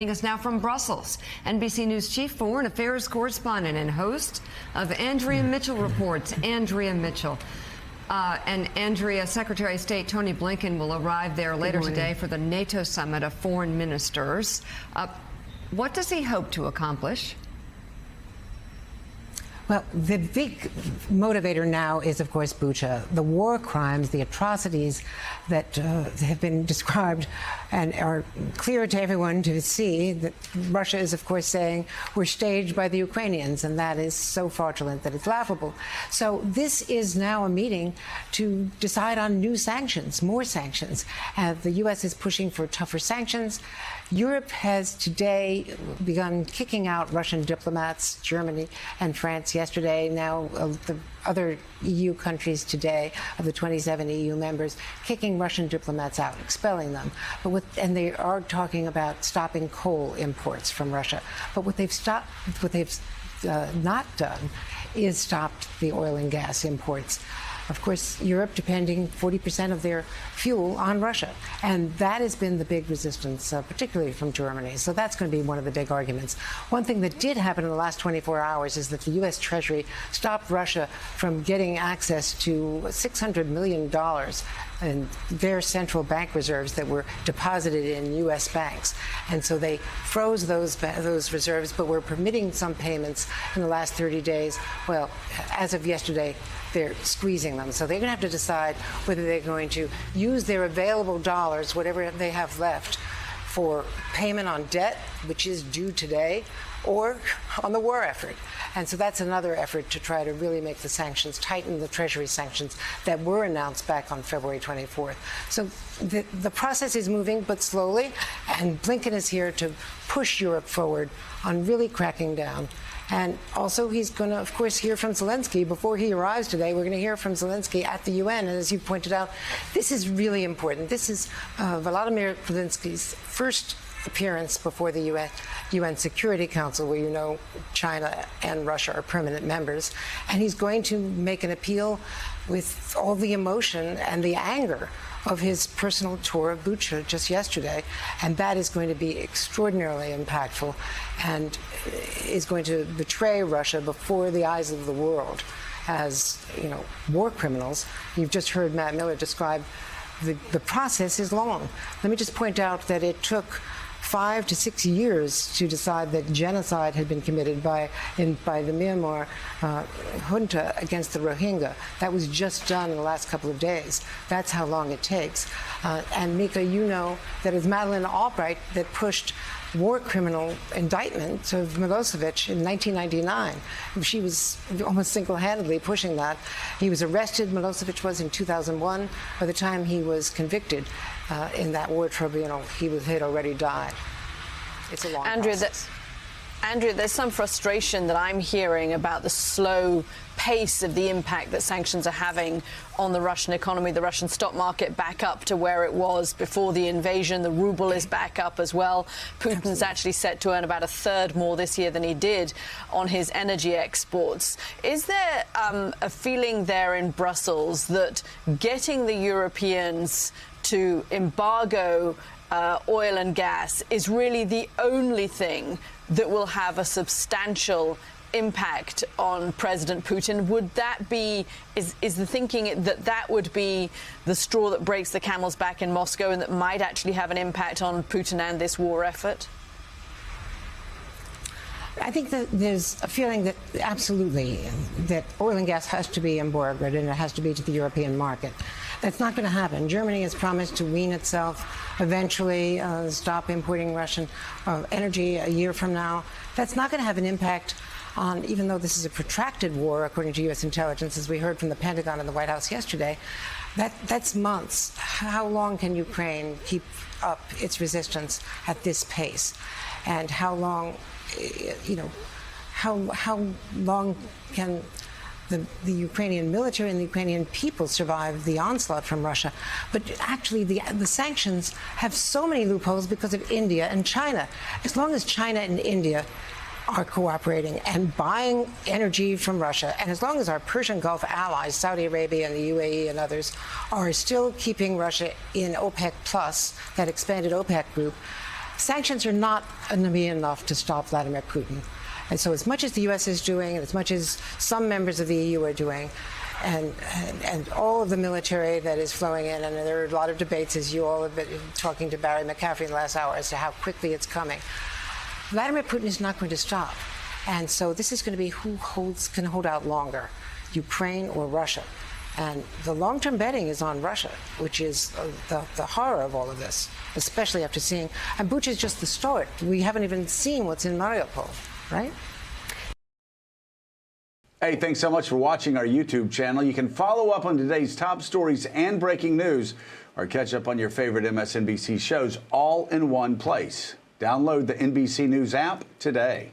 Joining us now from Brussels, NBC News chief foreign affairs correspondent and host of Andrea Mitchell Reports, Andrea Mitchell. And Andrea, Secretary of State Tony Blinken will arrive there later today for the NATO summit of foreign ministers. What does he hope to accomplish? Well, the big motivator now is, of course, Bucha. The war crimes, the atrocities that have been described and are clear to everyone to see that Russia is, of course, saying were staged by the Ukrainians, and that is so fraudulent that it's laughable. So this is now a meeting to decide on new sanctions, more sanctions. The U.S. is pushing for tougher sanctions. Europe has today begun kicking out Russian diplomats, Germany and France yesterday. Now the other EU countries today, of the 27 EU members, kicking Russian diplomats out, expelling them. And they are talking about stopping coal imports from Russia. But what they've not done is stopped the oil and gas imports. Of course, Europe depending 40% of their fuel on Russia. And that has been the big resistance, particularly from Germany. So that's going to be one of the big arguments. One thing that did happen in the last 24 hours is that the U.S. Treasury stopped Russia from getting access to $600 million in their central bank reserves that were deposited in U.S. banks. And so they froze those reserves, but were permitting some payments in the last 30 days. Well, as of yesterday, they're squeezing them. So they're going to have to decide whether they're going to use their available dollars, whatever they have left, for payment on debt, which is due today, or on the war effort. And so that's another effort to try to really make the sanctions, tighten the Treasury sanctions that were announced back on February 24th. So the process is moving, but slowly, and Blinken is here to push Europe forward on really cracking down. And also, he's going to, of course, hear from Zelensky. Before he arrives today, we're going to hear from Zelensky at the UN. And as you pointed out, this is really important. This is Volodymyr Zelensky's first appearance before the UN Security Council, where you know China and Russia are permanent members. And he's going to make an appeal with all the emotion and the anger of his personal tour of Bucha just yesterday. And that is going to be extraordinarily impactful and is going to betray Russia before the eyes of the world as, you know, war criminals. You've just heard Matt Miller describe the process is long. Let me just point out that it took 5 to 6 years to decide that genocide had been committed by the Myanmar junta against the Rohingya. That was just done in the last couple of days. That's how long it takes. And Mika, you know that it's Madeleine Albright that pushed war criminal indictment of Milosevic in 1999. She was almost single-handedly pushing that. He was arrested, Milosevic was, in 2001. By the time he was convicted in that war tribunal, he had already died. It's a long process. Andrea, there's some frustration that I'm hearing about the slow pace of the impact that sanctions are having on the Russian economy. The Russian stock market back up to where it was before the invasion. The ruble is back up as well. Putin's actually set to earn about a third more this year than he did on his energy exports. Is there a feeling there in Brussels that getting the Europeans to embargo oil and gas is really the only thing that will have a substantial impact on President Putin? Would that be, is the thinking that would be the straw that breaks the camel's back in Moscow and that might actually have an impact on Putin and this war effort? I think that there's a feeling that absolutely that oil and gas has to be embargoed and it has to be to the European market. That's not going to happen. Germany has promised to wean itself eventually, stop importing Russian energy a year from now. That's not going to have an impact on, even though this is a protracted war, according to U.S. intelligence, as we heard from the Pentagon and the White House yesterday. That's months. How long can Ukraine keep up its resistance at this pace? And how long, you know, how long can the Ukrainian military and the Ukrainian people survive the onslaught from Russia? But actually, the sanctions have so many loopholes because of India and China. As long as China and India are cooperating and buying energy from Russia, and as long as our Persian Gulf allies, Saudi Arabia and the UAE and others, are still keeping Russia in OPEC Plus, that expanded OPEC group, sanctions are not going to be enough to stop Vladimir Putin. And so as much as the U.S. is doing, and as much as some members of the EU are doing, and all of the military that is flowing in, and there are a lot of debates, as you all have been talking to Barry McCaffrey in the last hour, as to how quickly it's coming. Vladimir Putin is not going to stop. And so this is going to be who can hold out longer, Ukraine or Russia. And the long-term betting is on Russia, which is the horror of all of this, especially after seeing, and Bucha is just the start. We haven't even seen what's in Mariupol, right? Hey, thanks so much for watching our YouTube channel. You can follow up on today's top stories and breaking news, or catch up on your favorite MSNBC shows all in one place. Download the NBC News app today.